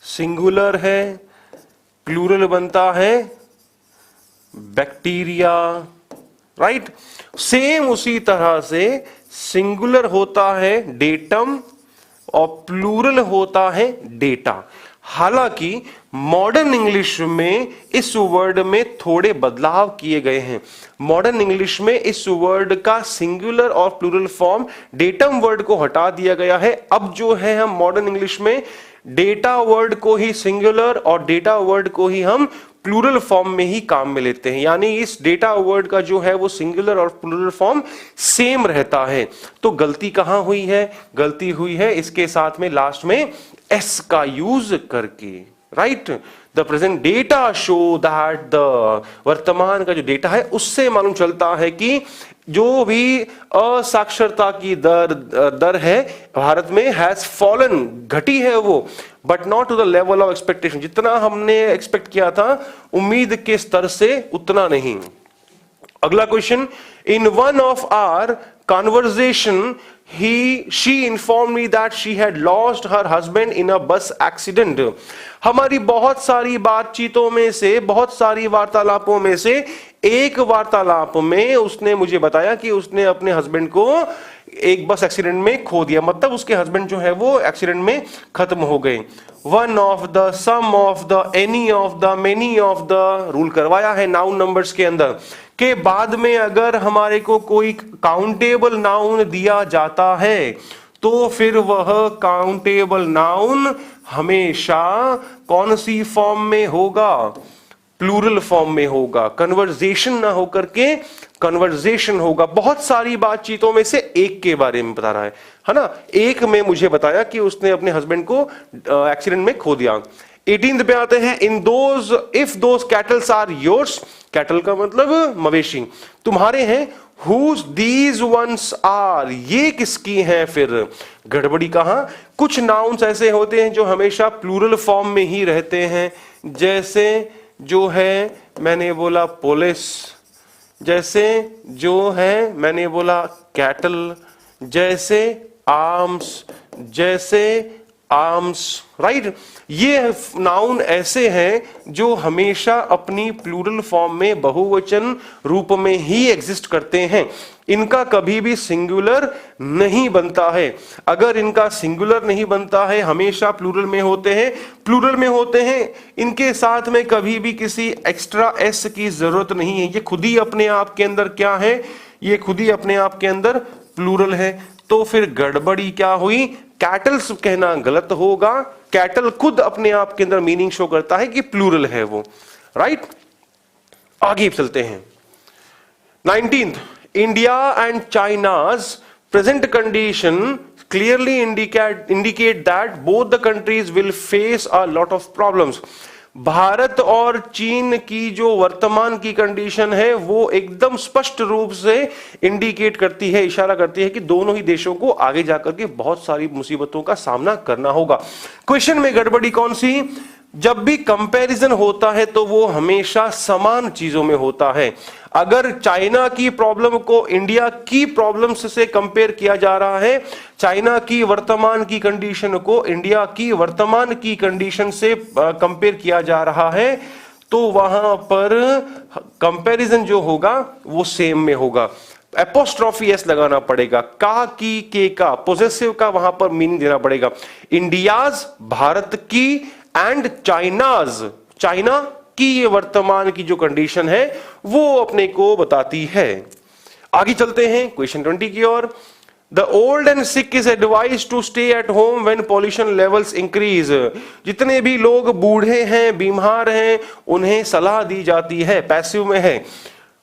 सिंगुलर है, प्लूरल बनता है बैक्टीरिया। राइट, सेम उसी तरह से सिंगुलर होता है डेटम और प्लूरल होता है डेटा। हालांकि मॉडर्न इंग्लिश में इस वर्ड में थोड़े बदलाव किए गए हैं। मॉडर्न इंग्लिश में इस वर्ड का सिंगुलर और प्लूरल फॉर्म डेटम वर्ड को हटा दिया गया है। अब जो है हम मॉडर्न इंग्लिश में डेटा वर्ड को ही सिंगुलर और डेटा वर्ड को ही हम प्लूरल फॉर्म में ही काम में लेते हैं, यानी इस डेटा वर्ड का जो है वो सिंगुलर और प्लूरल फॉर्म सेम रहता है। तो गलती कहां हुई है? गलती हुई है इसके साथ में लास्ट में एस का यूज करके। Right, the present data show that the, वर्तमान का जो डेटा है उससे मालूम चलता है कि जो भी असाक्षरता की दर है भारत में हैज फॉलन, घटी है वो, but not to the level of expectation, जितना हमने एक्सपेक्ट किया था उम्मीद के स्तर से उतना नहीं। अगला question, in one of our conversation she informed me that she had lost her husband in a bus accident। हमारी बहुत सारी बातचीतों में से, बहुत सारी वार्तालापों में से एक वार्तालाप में उसने मुझे बताया कि उसने अपने हस्बैंड को एक बस एक्सीडेंट में खो दिया, मतलब उसके हस्बैंड जो है वो एक्सीडेंट में खत्म हो गए। One of the, some of the, any of the, many of the rule करवाया है नाउन नंबर्स के अंदर, के बाद में अगर हमारे को कोई काउंटेबल नाउन दिया जाता है तो फिर वह काउंटेबल नाउन हमेशा कौन सी फॉर्म में होगा? प्लूरल फॉर्म में होगा। कन्वर्सेशन ना होकर के कन्वर्सेशन होगा। बहुत सारी बातचीतों में से एक के बारे में बता रहा है ना। एक में मुझे बताया कि उसने अपने हस्बैंड को एक्सीडेंट में खो दिया। 18 पे आते हैं, in those, if those cattles are yours, cattle का मतलब मवेशी, तुम्हारे हैं, हुज दीज वंस आर, ये किसकी हैं? फिर गड़बड़ी कहां? कुछ नाउन्स ऐसे होते हैं जो हमेशा प्लूरल फॉर्म में ही रहते हैं, जैसे जो है मैंने बोला पुलिस, जैसे जो है मैंने बोला कैटल, जैसे आर्म्स, जैसे आर्म्स, राइट। ये नाउन ऐसे हैं जो हमेशा अपनी प्लूरल फॉर्म में बहुवचन रूप में ही एग्जिस्ट करते हैं। इनका कभी भी सिंगुलर नहीं बनता है। अगर इनका सिंगुलर नहीं बनता है, हमेशा प्लूरल में होते हैं, प्लूरल में होते हैं, इनके साथ में कभी भी किसी एक्स्ट्रा एस की जरूरत नहीं है। ये खुद ही अपने आप के अंदर क्या है? ये खुद ही अपने आप के अंदर प्लूरल है। तो फिर गड़बड़ी क्या हुई? कैटल्स कहना गलत होगा। कैटल खुद अपने आप के अंदर मीनिंग शो करता है कि प्लूरल है वो, राइट। आगे चलते हैं। 19th, India and China's present condition clearly indicate that both the countries will face a lot of problems. Bharat और चीन की जो वर्तमान की कंडीशन है वो एकदम स्पष्ट रूप से इंडिकेट करती है, इशारा करती है कि दोनों ही देशों को आगे जाकर के बहुत सारी मुसीबतों का सामना करना होगा। क्वेश्चन में गड़बड़ी कौन सी? जब भी कंपैरिजन होता है तो वो हमेशा समान चीजों में होता है। अगर चाइना की प्रॉब्लम को इंडिया की प्रॉब्लम्स से कंपेयर किया जा रहा है, चाइना की वर्तमान की कंडीशन को इंडिया की वर्तमान की कंडीशन से कंपेयर किया जा रहा है, तो वहां पर कंपैरिजन जो होगा वो सेम में होगा। एपोस्ट्रोफी एस लगाना पड़ेगा, का की के का पोजेसिव का वहां पर मीनिंग देना पड़ेगा। इंडियाज भारत की एंड चाइनाज चाइना की ये वर्तमान की जो कंडीशन है वो अपने को बताती है। आगे चलते हैं क्वेश्चन 20 की ओर। The old and sick is advise to stay at home when pollution levels increase. जितने भी लोग बूढ़े हैं, बीमार हैं, उन्हें सलाह दी जाती है, पैसिव में है,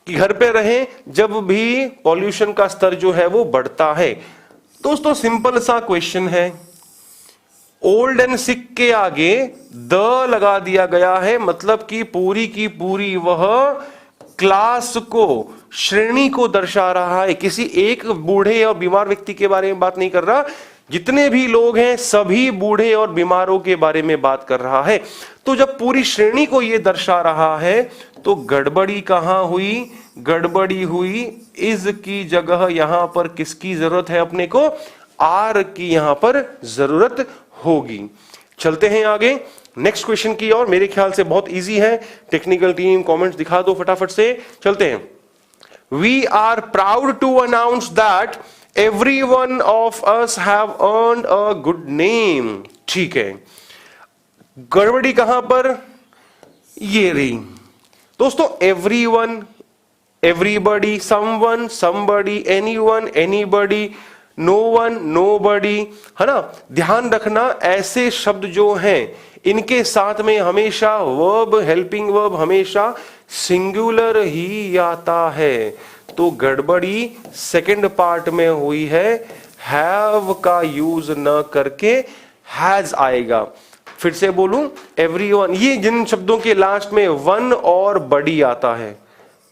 कि घर पे रहें जब भी पॉल्यूशन का स्तर जो है वो बढ़ता है। दोस्तों सिंपल सा क्वेश्चन है, ओल्ड एंड सिक के आगे द लगा दिया गया है, मतलब कि पूरी की पूरी वह क्लास को, श्रेणी को दर्शा रहा है। किसी एक बूढ़े और बीमार व्यक्ति के बारे में बात नहीं कर रहा, जितने भी लोग हैं सभी बूढ़े और बीमारों के बारे में बात कर रहा है। तो जब पूरी श्रेणी को यह दर्शा रहा है तो गड़बड़ी कहां हुई? गड़बड़ी हुई इज की जगह यहां पर किसकी जरूरत है? अपने को आर की यहां पर जरूरत होगी। चलते हैं आगे नेक्स्ट क्वेश्चन की ओर। मेरे ख्याल से बहुत इजी है। टेक्निकल टीम कमेंट्स दिखा दो फटाफट से। चलते हैं। We are proud to announce that everyone of us have earned a good name। ठीक है, गड़बड़ी कहां पर? ये रही दोस्तों, everyone, everybody, someone, somebody, anyone, anybody, no one, nobody, है ना। ध्यान रखना ऐसे शब्द जो हैं इनके साथ में हमेशा वर्ब, हेल्पिंग वर्ब हमेशा सिंगुलर ही आता है। तो गड़बड़ी सेकंड पार्ट में हुई है, हैव का यूज न करके हैज आएगा। फिर से बोलूं, एवरीवन, ये जिन शब्दों के लास्ट में वन और बडी आता है,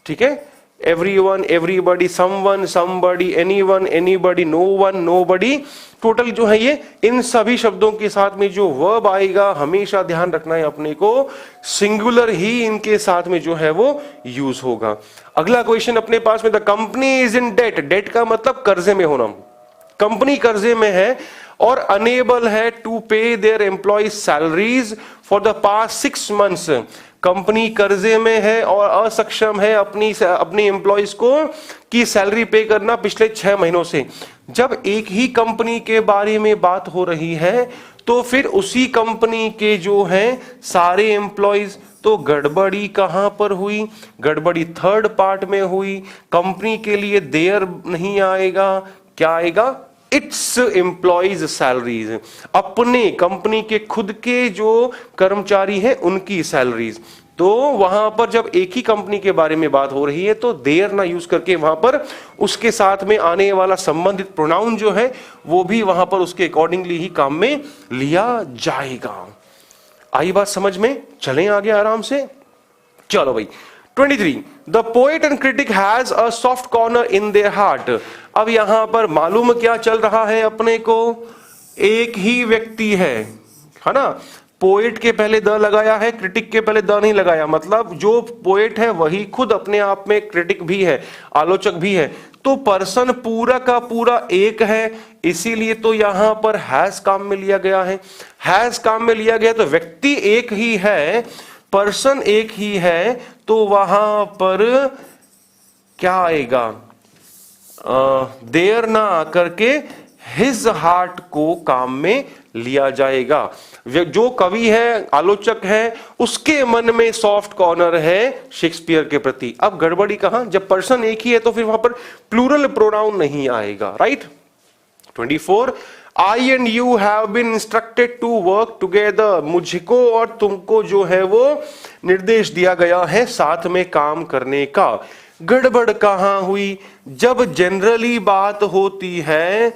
ठीक है, everyone, everybody, someone, somebody, anyone, anybody, no one, nobody, total जो है ये इन सभी शब्दों के साथ में जो वर्ब आएगा हमेशा ध्यान रखना है अपने को, सिंगुलर ही इनके साथ में जो है वो यूज होगा। अगला क्वेश्चन अपने पास में, the company is in debt, debt का मतलब कर्जे में होना, कंपनी कर्जे में है और अनेबल है to pay their employ salaries for the past 6 months, company कर्जे में है और असक्षम है अपनी एम्प्लॉयज को की सैलरी पे करना पिछले 6 महीनों से। जब एक ही कंपनी के बारे में बात हो रही है तो फिर उसी कंपनी के जो हैं सारे एम्प्लॉयज, तो गड़बड़ी कहां पर हुई, गड़बड़ी थर्ड पार्ट में हुई, कंपनी के लिए देयर नहीं आएगा, क्या आएगा, इट्स एम्प्लॉयज सैलरीज, अपने कंपनी के खुद के जो कर्मचारी हैं उनकी सैलरीज। तो वहां पर जब एक ही कंपनी के बारे में बात हो रही है तो देयर ना यूज करके वहां पर उसके साथ में आने वाला संबंधित प्रोनाउन जो है वो भी वहां पर उसके अकॉर्डिंगली ही काम में लिया जाएगा। आई बात समझ में? चलें आगे आराम से। चलो भाई 23, the poet and critic has a soft corner in their heart. अब यहां पर मालूम क्या चल रहा है अपने को, एक ही व्यक्ति है ना, पोएट के पहले द लगाया है, क्रिटिक के पहले द नहीं लगाया, मतलब जो पोएट है वही खुद अपने आप में क्रिटिक भी है, आलोचक भी है, तो पर्सन पूरा का पूरा एक है, इसीलिए तो यहां पर हैज काम में लिया गया है। हैज काम में लिया गया तो व्यक्ति एक ही है, पर्सन एक ही है, तो वहां पर क्या आएगा, देयर ना आकर के हिज हार्ट को काम में लिया जाएगा। जो कवि है, आलोचक है, उसके मन में सॉफ्ट कॉर्नर है शेक्सपियर के प्रति। अब गड़बड़ी कहां, जब पर्सन एक ही है तो फिर वहां पर प्लूरल प्रोनाउन नहीं आएगा, right. 24, I and you have been instructed to work together, मुझको और तुमको जो है वो निर्देश दिया गया है साथ में काम करने का। गड़बड़ कहां हुई, जब जनरली बात होती है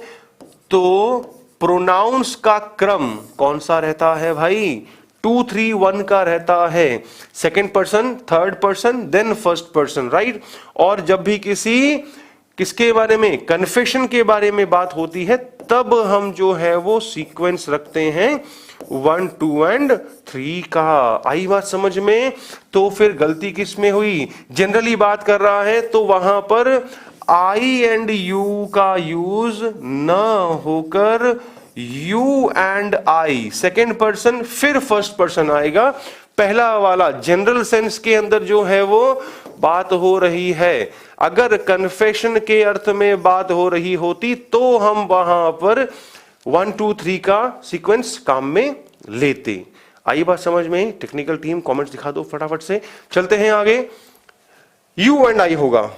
तो प्रोनाउंस का क्रम कौन सा रहता है भाई, 2, 3, 1 का रहता है, second person, third person, then first person, right. और जब भी किसके बारे में, कन्फेशन के बारे में बात होती है तब हम जो है वो सीक्वेंस रखते हैं 1, 2 एंड 3 का। आई बात समझ में? तो फिर गलती किस में हुई, जनरली बात कर रहा है तो वहां पर आई एंड यू का यूज न होकर you and I, second person फिर फर्स्ट पर्सन आएगा। पहला वाला जनरल सेंस के अंदर जो है वो बात हो रही है, अगर कन्फेशन के अर्थ में बात हो रही होती तो हम वहां पर 1, 2, 3 का सीक्वेंस काम में लेते। आई बात समझ में? टेक्निकल टीम कमेंट्स दिखा दो फटाफट से, चलते हैं आगे। यू एंड आई होगा,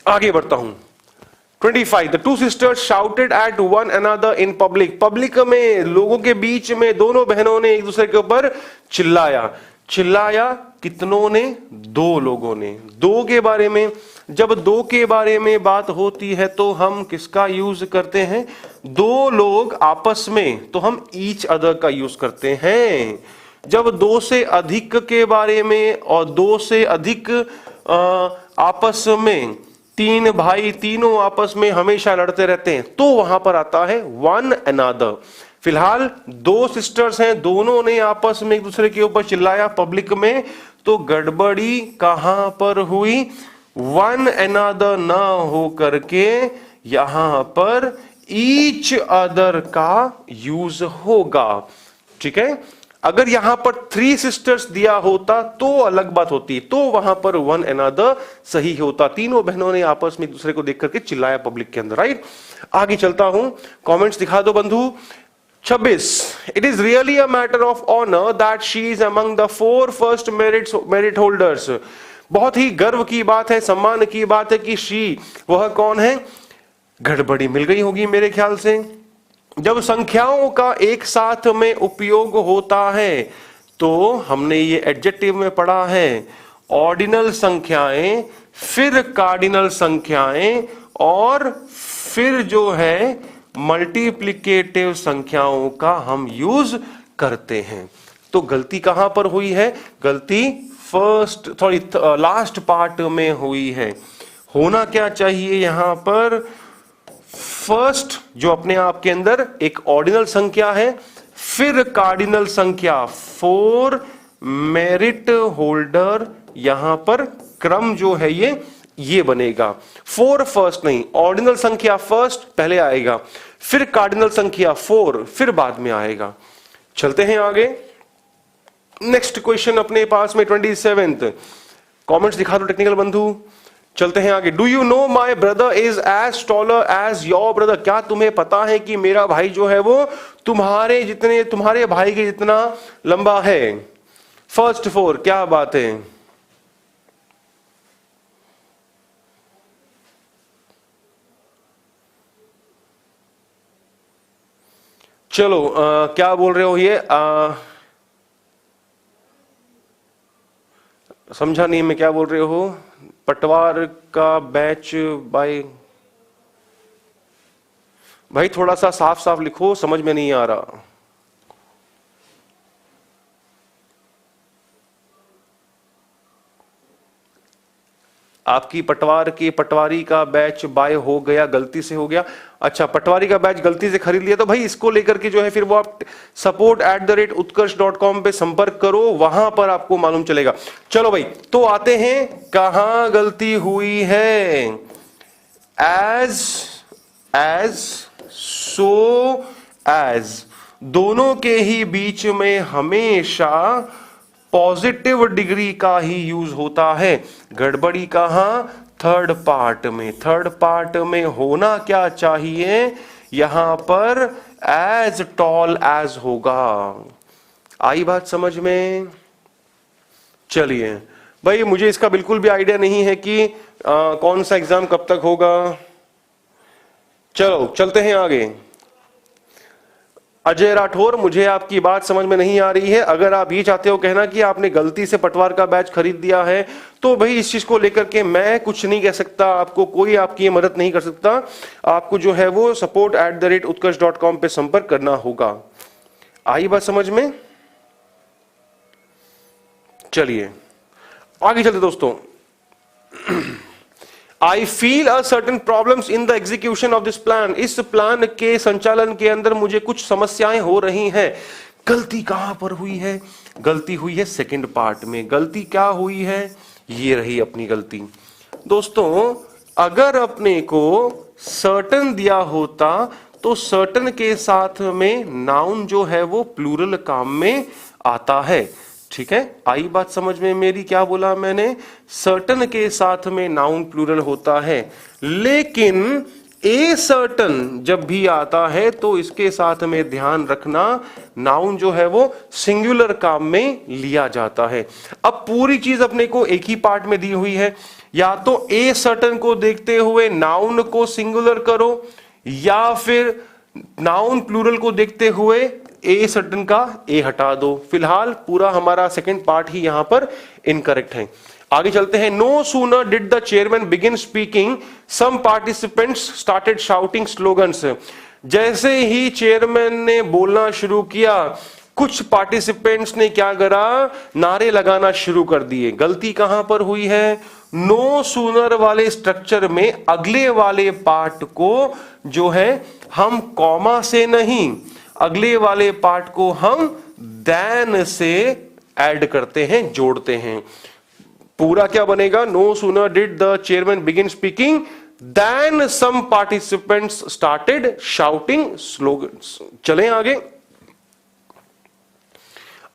आगे बढ़ता हूं। 25, the two sisters shouted at one another in public, public में, लोगों के बीच में दोनों बहनों ने एक दूसरे के ऊपर चिल्लाया। चिल्लाया कितनों ने, 2 लोगों ने। 2 के बारे में, जब 2 के बारे में बात होती है तो हम किसका यूज करते हैं, 2 लोग आपस में तो हम ईच अदर का यूज करते हैं। जब 2 से अधिक के बारे में और 2 से अधिक आपस में, 3 भाई तीनों आपस में हमेशा लड़ते रहते हैं तो वहां पर आता है वन अनदर। फिलहाल 2 सिस्टर्स हैं, दोनों ने आपस में एक दूसरे के ऊपर चिल्लाया पब्लिक में, तो गड़बड़ी कहां पर हुई, वन अनदर ना हो करके यहां पर ईच अदर का यूज होगा, ठीक है। अगर यहां पर 3 सिस्टर्स दिया होता तो अलग बात होती, तो वहां पर वन अनदर सही होता, तीनों बहनों ने आपस में एक दूसरे को देख करके चिल्लाया पब्लिक के अंदर, राइट। आगे चलता हूं, कमेंट्स दिखा दो बंधु। 26, it is really a matter of honour that she is among the 4 first merit holders, बहुत ही गर्व की बात है, सम्मान की बात है कि शी, वह कौन है, गड़बड़ी मिल गई होगी मेरे ख्याल से। जब संख्याओं का एक साथ में उपयोग होता है तो हमने ये एडजेक्टिव में पढ़ा है, ऑर्डिनल संख्याएं, फिर कार्डिनल संख्याएं और फिर जो है मल्टीप्लिकेटिव संख्याओं का हम यूज करते हैं। तो गलती कहां पर हुई है? गलती लास्ट पार्ट में हुई है। होना क्या चाहिए यहां पर? फर्स्ट जो अपने आप के अंदर एक ऑर्डिनल संख्या है, फिर कार्डिनल संख्या 4 मेरिट होल्डर, यहां पर क्रम जो है ये बनेगा। 4 फर्स्ट नहीं, ऑर्डिनल संख्या फर्स्ट पहले आएगा, फिर कार्डिनल संख्या 4 फिर बाद में आएगा। चलते हैं आगे। नेक्स्ट क्वेश्चन अपने पास में 27th। कमेंट्स दिखा दो टेक्निकल बंधु। चलते हैं आगे। Do you know my brother is as taller as your brother? क्या तुम्हें पता है कि मेरा भाई जो है वो तुम्हारे भाई के जितना लंबा है? फर्स्ट 4, क्या बात है। चलो क्या बोल रहे हो ये? समझा नहीं मैं क्या बोल रहे हो। पटवार का बैच भाई थोड़ा सा साफ साफ लिखो, समझ में नहीं आ रहा। आपकी पटवारी का बैच बाय हो गया, गलती से हो गया। अच्छा, पटवारी का बैच गलती से खरीद लिया, तो भाई इसको लेकर के जो है फिर वो आप support@utkarsh.com पे संपर्क करो, वहां पर आपको मालूम चलेगा। चलो भाई, तो आते हैं कहां गलती हुई है। एज सो एज दोनों के ही बीच में हमेशा पॉजिटिव डिग्री का ही यूज होता है। गड़बड़ी कहां? थर्ड पार्ट में। थर्ड पार्ट में होना क्या चाहिए? यहां पर एज टॉल एज होगा। आई बात समझ में? चलिए भाई, मुझे इसका बिल्कुल भी आइडिया नहीं है कि कौन सा एग्जाम कब तक होगा। चलो चलते हैं आगे। अजय राठौर, मुझे आपकी बात समझ में नहीं आ रही है। अगर आप ये चाहते हो कहना कि आपने गलती से पटवार का बैच खरीद दिया है, तो भाई इस चीज को लेकर के मैं कुछ नहीं कह सकता, आपको कोई आपकी मदद नहीं कर सकता। आपको जो है वो support@utkarsh.com पे संपर्क करना होगा। आई बात समझ में? चलिए आगे चलते दोस्तों। I feel a certain problems in the execution of this plan. इस प्लान के संचालन के अंदर मुझे कुछ समस्याएं हो रही हैं। गलती कहां पर हुई है? गलती हुई है सेकंड पार्ट में। गलती क्या हुई है? ये रही अपनी गलती। दोस्तों, अगर अपने को सर्टन दिया होता तो सर्टन के साथ में नाउन जो है वो प्लूरल काम में आता है। ठीक है, आई बात समझ में मेरी? क्या बोला मैंने? सर्टन के साथ में नाउन प्लूरल होता है, लेकिन ए सर्टन जब भी आता है तो इसके साथ में ध्यान रखना नाउन जो है वो सिंगुलर काम में लिया जाता है। अब पूरी चीज अपने को एक ही पार्ट में दी हुई है, या तो ए सर्टन को देखते हुए नाउन को सिंगुलर करो, या फिर नाउन प्लूरल को देखते हुए ए सर्टन का ए हटा दो। फिलहाल पूरा हमारा सेकंड पार्ट ही यहां पर इनकरेक्ट है। आगे चलते हैं। No sooner did the chairman begin speaking some participants started shouting slogans. जैसे ही चेयरमैन ने बोलना शुरू किया, कुछ पार्टिसिपेंट्स ने क्या करा? नारे लगाना शुरू कर दिए। गलती कहां पर हुई है? नो सूनर वाले स्ट्रक्चर में अगले वाले पार्ट को जो है हम कॉमा से नहीं, अगले वाले पार्ट को हम देन से ऐड करते हैं, जोड़ते हैं। पूरा क्या बनेगा? No sooner did the chairman begin speaking then some participants started shouting slogans. चलें आगे।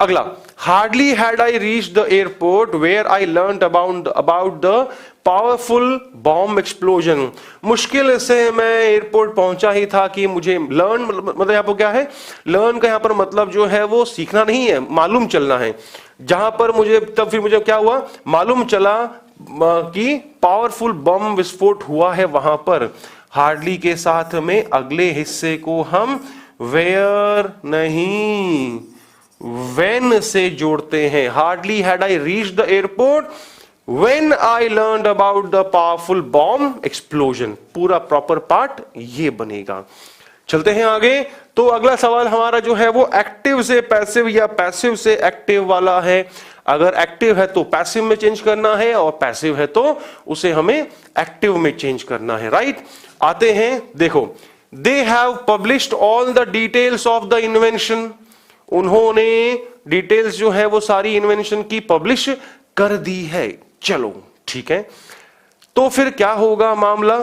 अगला, hardly had I reach the airport where I learn about the powerful bomb explosion. मुश्किल से मैं एयरपोर्ट पहुंचा ही था कि मुझे लर्न मतलब यहां पर क्या है? लर्न का यहां पर मतलब जो है वो सीखना नहीं है, मालूम चलना है। जहां पर मुझे तब फिर मुझे क्या हुआ? मालूम चला कि पावरफुल बम विस्फोट हुआ है वहां पर। हार्डली के साथ में अगले हिस्से को हम वेयर नहीं, when से जोड़ते हैं। Hardly had I reach the airport when I learned about the powerful bomb explosion। पूरा प्रॉपर पार्ट ये बनेगा। चलते हैं आगे। तो अगला सवाल हमारा जो है वो एक्टिव से पैसिव या पैसिव से एक्टिव वाला है। अगर एक्टिव है तो पैसिव में चेंज करना है, और पैसिव है तो उसे हमें एक्टिव में चेंज करना है, राइट। आते हैं, देखो, they have published all the details of the invention. उन्होंने डिटेल्स जो है वो सारी इन्वेंशन की पब्लिश कर दी है। चलो ठीक है, तो फिर क्या होगा मामला।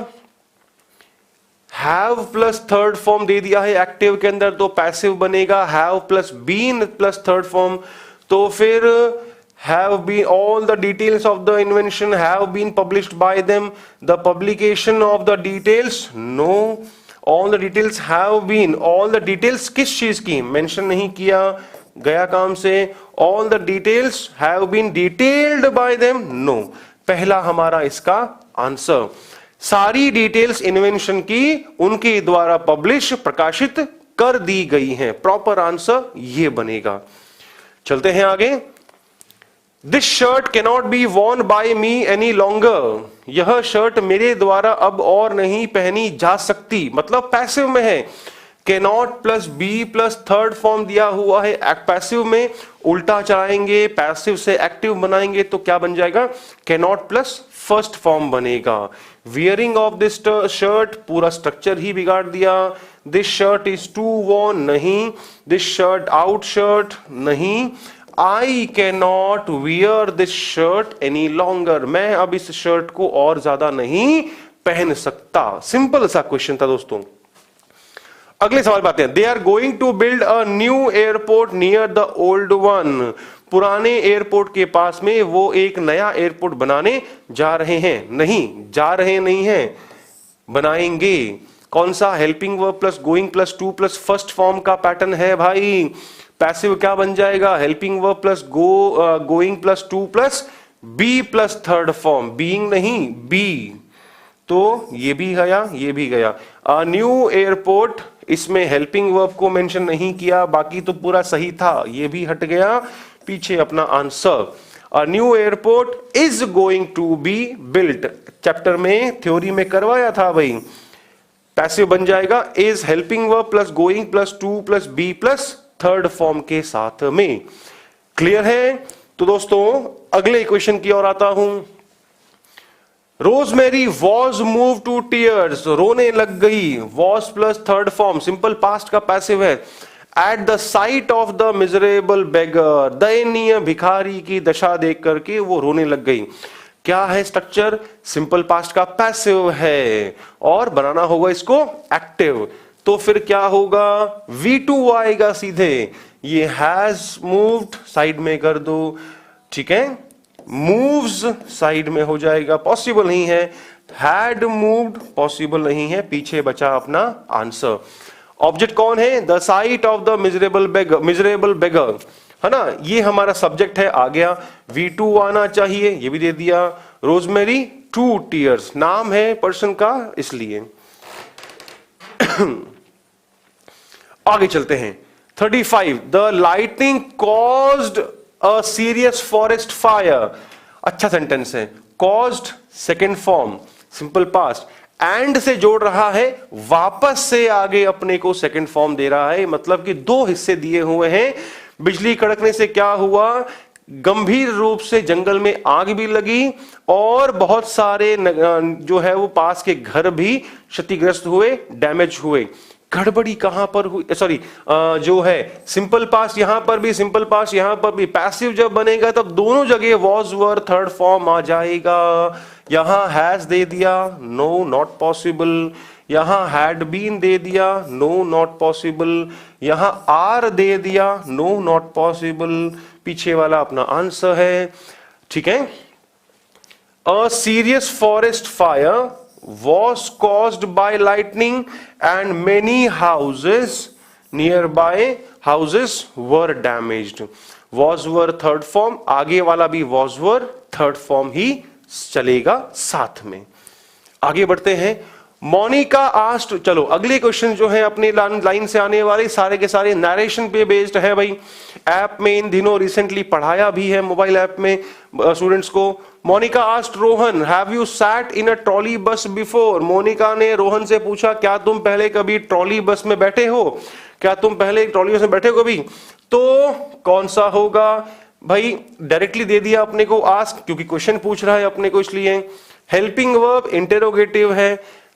हैव प्लस थर्ड फॉर्म दे दिया है एक्टिव के अंदर, तो पैसिव बनेगा। Have plus been plus third form, तो फिर have been all the details of the invention have been published by them. The publication of the details, no, all the details have been, all the details किस चीज की mention नहीं किया, गया काम से। all the details have been detailed by them, no, पहला हमारा इसका आंसर। सारी डिटेल्स इन्वेंशन की उनके द्वारा पब्लिश प्रकाशित कर दी गई हैं, प्रॉपर आंसर ये बनेगा। चलते हैं आगे। This shirt cannot be Warne bye me any longer. यह शर्ट मेरे द्वारा अब और नहीं पहनी जा सकती, मतलब पैसिव में है। Cannot plus be plus third form दिया हुआ है पैसिव में, उल्टा चलाएंगे, पैसिव से एक्टिव बनाएंगे तो क्या बन जाएगा, कैनॉट प्लस फर्स्ट फॉर्म बनेगा। वियरिंग ऑफ दिस शर्ट, पूरा स्ट्रक्चर ही बिगाड़ दिया। This shirt is too worn, नहीं। दिस शर्ट आउट शर्ट, नहीं। I cannot wear this shirt any longer. मैं अब इस शर्ट को और ज्यादा नहीं पहन सकता। सिंपल सा क्वेश्चन था दोस्तों। अगले सवाल पे आते हैं। They are going to build a new airport near the old one. पुराने एयरपोर्ट के पास में वो एक नया एयरपोर्ट बनाने जा रहे हैं, नहीं, जा रहे नहीं हैं, बनाएंगे। कौन सा, helping verb plus going plus to plus first form का पैटर्न है भाई। पैसिव क्या बन जाएगा, helping verb plus going plus to plus be plus third form, being नहीं, बी, तो ये भी गया, ये भी गया। न्यू एयरपोर्ट, इसमें हेल्पिंग वर्ब को मेंशन नहीं किया, बाकी तो पूरा सही था, ये भी हट गया पीछे अपना answer. A new airport is going to be built, chapter में थ्योरी में करवाया था भाई। पैसिव बन जाएगा is helping verb plus going plus to plus be plus third form के साथ में। क्लियर है। तो दोस्तों अगले इक्वेशन की ओर आता हूं। Rosemary was move to tears, रोने लग गई, was plus third form, simple past का पैसिव है। At the sight of the miserable beggar, दयनीय भिखारी की दशा देख करके वो रोने लग गई। क्या है स्ट्रक्चर, सिंपल पास्ट का पैसिव है, और बनाना होगा इसको एक्टिव। तो फिर क्या होगा, V2 आएगा सीधे। ये हैज मूव्ड साइड में कर दो, ठीक है, मूव्स साइड में हो जाएगा, पॉसिबल नहीं है। हैड मूव्ड पॉसिबल नहीं है, पीछे बचा अपना आंसर। ऑब्जेक्ट कौन है, the sight of the miserable beggar, है ना, ये हमारा सब्जेक्ट है, आ गया। V2 आना चाहिए, ये भी दे दिया। रोजमेरी 2 टीयर्स, नाम है पर्सन का, इसलिए। आगे चलते हैं। 35, the lightning caused a serious forest fire. अच्छा सेंटेंस है। Caused second form, simple past, and से जोड़ रहा है, वापस से आगे अपने को सेकेंड फॉर्म दे रहा है, मतलब कि दो हिस्से दिए हुए हैं। बिजली कड़कने से क्या हुआ, गंभीर रूप से जंगल में आग भी लगी, और बहुत सारे जो है वो पास के घर भी क्षतिग्रस्त हुए, डैमेज हुए। गड़बड़ी कहां पर हुई, सॉरी, जो है सिंपल पास्ट यहां पर भी, सिंपल पास्ट यहां पर भी। पैसिव जब बनेगा तब दोनों जगह वॉज वर थर्ड फॉर्म आ जाएगा। यहां हैज दे दिया, नो नॉट पॉसिबल। यहां हैड बीन दे दिया, नो नॉट पॉसिबल। यहां आर दे दिया, नो नॉट पॉसिबल। पीछे वाला अपना आंसर है, ठीक है। A serious forest fire was caused by lightning and many houses nearby houses were damaged. was were third form, आगे वाला भी was were third form ही चलेगा साथ में। आगे बढ़ते हैं। मोनिका आस्ट, चलो अगले क्वेश्चन जो है अपने लाइन से आने वाले सारे के सारे नरेशन पे बेस्ड है भाई। ऐप में इन दिनों रिसेंटली पढ़ाया भी है मोबाइल ऐप में स्टूडेंट्स को, Monika asked Rohan, have you sat in a trolley bus before? Monika ने रोहन से पूछा, क्या तुम पहले कभी ट्रॉली बस में बैठे हो? क्या तुम पहले ट्रॉली बस में बैठे हो कभी? तो कौन सा होगा भाई? डायरेक्टली दे दिया अपने को आस्क, क्योंकि क्वेश्चन पूछ रहा है अपने को, इसलिए हेल्पिंग वर्ब इंटेरोगेटिव है।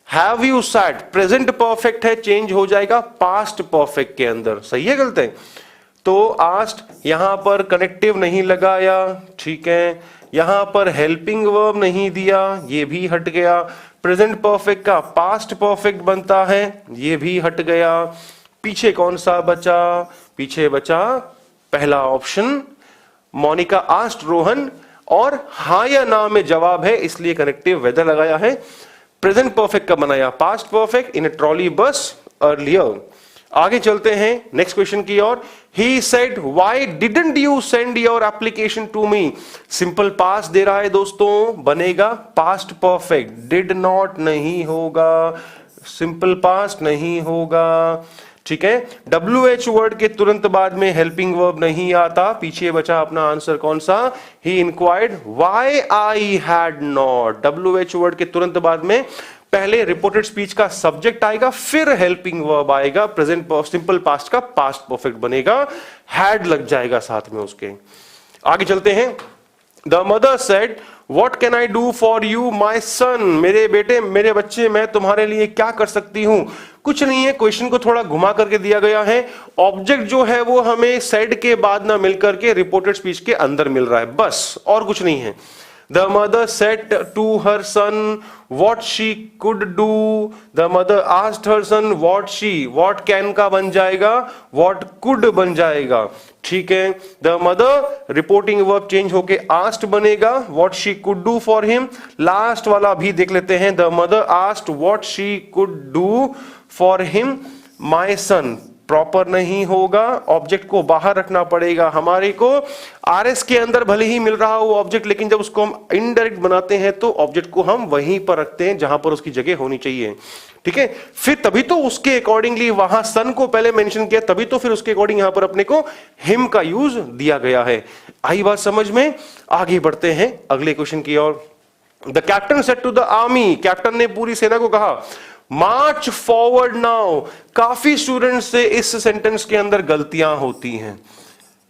Have you sat present perfect है, चेंज हो जाएगा पास्ट परफेक्ट के अंदर। सही है गलत है? तो आस्क्ड यहां पर कनेक्टिव नहीं लगाया, ठीक है। यहां पर हेल्पिंग वर्ब नहीं दिया, ये भी हट गया। प्रेजेंट परफेक्ट का पास्ट परफेक्ट बनता है, ये भी हट गया। पीछे कौन सा बचा? पीछे बचा पहला ऑप्शन, मोनिका आस्क्ड रोहन, और हाँ या ना में जवाब है, इसलिए कनेक्टिव वेदर लगाया है। प्रेजेंट परफेक्ट का बनाया past perfect, in a trolley बस अर्लियर। आगे चलते हैं नेक्स्ट क्वेश्चन की ओर। He said, why didn't you send your application to me? Simple past दे रहा है दोस्तों, बनेगा पास्ट परफेक्ट। डिड नॉट नहीं होगा, सिंपल पास्ट नहीं होगा, ठीक है। WH वर्ड के तुरंत बाद में हेल्पिंग वर्ब नहीं आता। पीछे बचा अपना आंसर कौन सा? He inquired why I had not। WH word के तुरंत बाद में पहले रिपोर्टेड स्पीच का सब्जेक्ट आएगा, फिर हेल्पिंग वर्ब आएगा, प्रेजेंट सिंपल पास्ट का पास्ट परफेक्ट बनेगा, हैड लग जाएगा साथ में उसके। आगे चलते हैं। The mother said, what can I do for you my son? मेरे बेटे, मेरे बच्चे, मैं तुम्हारे लिए क्या कर सकती हूं? कुछ नहीं है, क्वेश्चन को थोड़ा घुमा करके दिया गया है। ऑब्जेक्ट जो है वो हमें सेड के बाद ना मिलकर के रिपोर्टेड स्पीच के अंदर मिल रहा है, बस, और कुछ नहीं है। The mother said to her son what she could do. The mother asked her son what she, what can का बन जाएगा, what could बन जाएगा, ठीक है। The mother reporting verb change होके asked बनेगा, what she could do for him। Last वाला भी देख लेते हैं। The mother asked what she could do for him, my son। Proper नहीं होगा, ऑब्जेक्ट को बाहर रखना पड़ेगा हमारे को। आरएस के अंदर भले ही मिल रहा हो ऑब्जेक्ट, लेकिन जब उसको हम इनडायरेक्ट बनाते हैं तो ऑब्जेक्ट को हम वहीं पर रखते हैं जहां पर उसकी जगह होनी चाहिए, ठीक है। फिर तभी तो उसके अकॉर्डिंगली वहां सन को पहले मेंशन किया, तभी तो फिर उसके अकॉर्डिंग यहां पर अपने को हिम का यूज दिया गया है। आई बात समझ में? आगे बढ़ते हैं अगले क्वेश्चन की ओर। The captain said to the army, captain ने पूरी सेना को कहा, मार्च फॉरवर्ड नाउ। काफी स्टूडेंट्स से इस सेंटेंस के अंदर गलतियां होती हैं।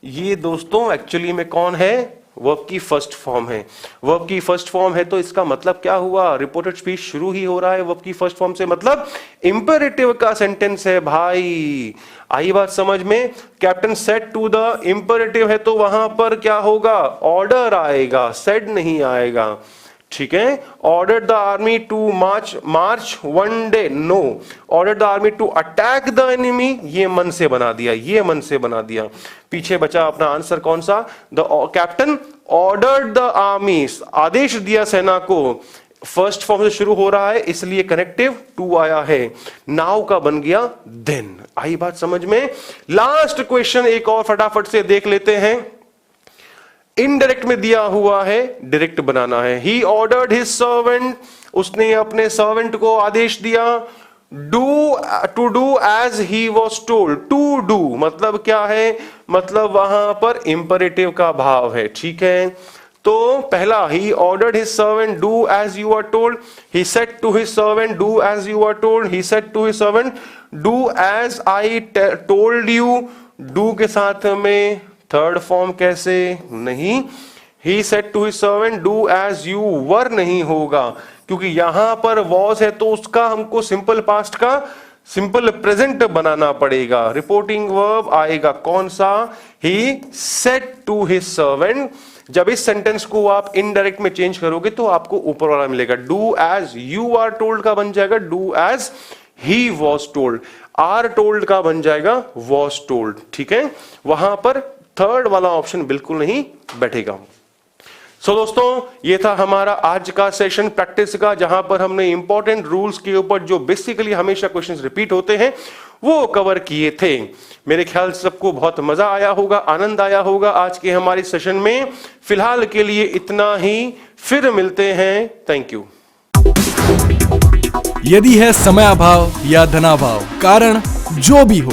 ये दोस्तों एक्चुअली में कौन है? वर्ब की फर्स्ट फॉर्म है। वर्ब की फर्स्ट फॉर्म है तो इसका मतलब क्या हुआ? रिपोर्टेड स्पीच शुरू ही हो रहा है वर्ब की फर्स्ट फॉर्म से, मतलब इंपेरेटिव का सेंटेंस है भाई। आई बात समझ में? Captain said to the, imperative है तो वहां पर क्या होगा? ऑर्डर आएगा, सेड नहीं आएगा, ठीक है। Order the army to march one day, no. Order the army to attack the enemy, ये मन से बना दिया, ये मन से बना दिया। पीछे बचा अपना आंसर कौन सा? The captain ordered the army, आदेश दिया सेना को। फर्स्ट फॉर्म से शुरू हो रहा है इसलिए कनेक्टिव टू आया है। नाउ का बन गया देन। आई बात समझ में? लास्ट क्वेश्चन एक और फटाफट से देख लेते हैं। इनडायरेक्ट में दिया हुआ है, डायरेक्ट बनाना है। ही ऑर्डर्ड हिज सर्वेंट, उसने अपने सर्वेंट को आदेश दिया, to do as he was told. To do मतलब क्या है? मतलब वहां पर इंपेरेटिव का भाव है, ठीक है। तो पहला, he ordered his servant do as you are told. He said to his servant do as you are told. He said to his servant do as I told you. Do के साथ में थर्ड फॉर्म कैसे? नहीं। He said to his servant do as you were नहीं होगा, क्योंकि यहां पर was है तो उसका हमको सिंपल पास्ट का सिंपल प्रेजेंट बनाना पड़ेगा। रिपोर्टिंग वर्ब आएगा कौन सा? He said to his servant। जब इस सेंटेंस को आप इनडायरेक्ट में चेंज करोगे तो आपको ऊपर वाला मिलेगा। Do as you are told का बन जाएगा do as he was told। are told का बन जाएगा was told, ठीक है। वहां पर थर्ड वाला ऑप्शन बिल्कुल नहीं बैठेगा। सो दोस्तों, ये था हमारा आज का सेशन प्रैक्टिस का, जहां पर हमने इंपॉर्टेंट रूल्स के ऊपर जो बेसिकली हमेशा क्वेश्चंस रिपीट होते हैं वो कवर किए थे। मेरे ख्याल से सबको बहुत मजा आया होगा, आनंद आया होगा आज के हमारे सेशन में। फिलहाल के लिए इतना ही, फिर मिलते हैं। Thank you. यदि है समय अभाव या धनाभाव, कारण जो भी हो,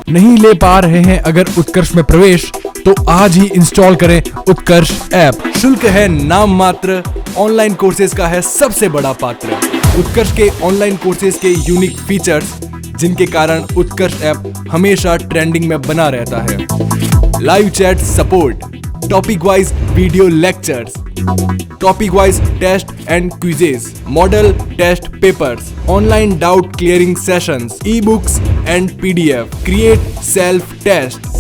नहीं ले पा रहे हैं अगर उत्कर्ष में प्रवेश, तो आज ही इंस्टॉल करें उत्कर्ष ऐप। शुल्क है नाम मात्र, ऑनलाइन कोर्सेज का है सबसे बड़ा पात्र। उत्कर्ष के ऑनलाइन कोर्सेज के यूनिक फीचर्स, जिनके कारण उत्कर्ष ऐप हमेशा ट्रेंडिंग में बना रहता है। Live chat support, topic wise video lectures, topic wise test and quizzes, model test papers, online doubt clearing sessions, e books and PDF, create self test,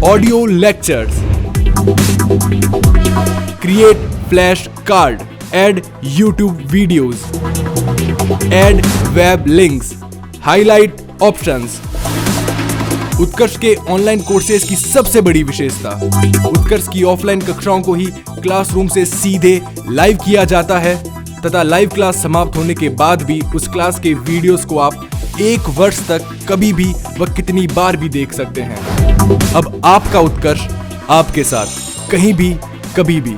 audio lectures, create flash card, add YouTube videos, add web links, highlight options. Utkarsh के online courses की सबसे बड़ी विशेषता, उत्कर्ष की offline कक्षाओं को ही classroom से सीधे लाइव किया जाता है तथा लाइव क्लास समाप्त होने के बाद भी उस क्लास के वीडियोस को आप 1 वर्ष तक कभी भी व कितनी बार भी देख सकते हैं। अब आपका उत्कर्ष आपके साथ, कहीं भी कभी भी।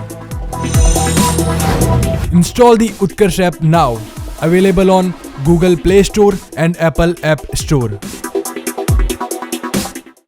Install the Utkarsh app now, available on Google Play Store and Apple App Store.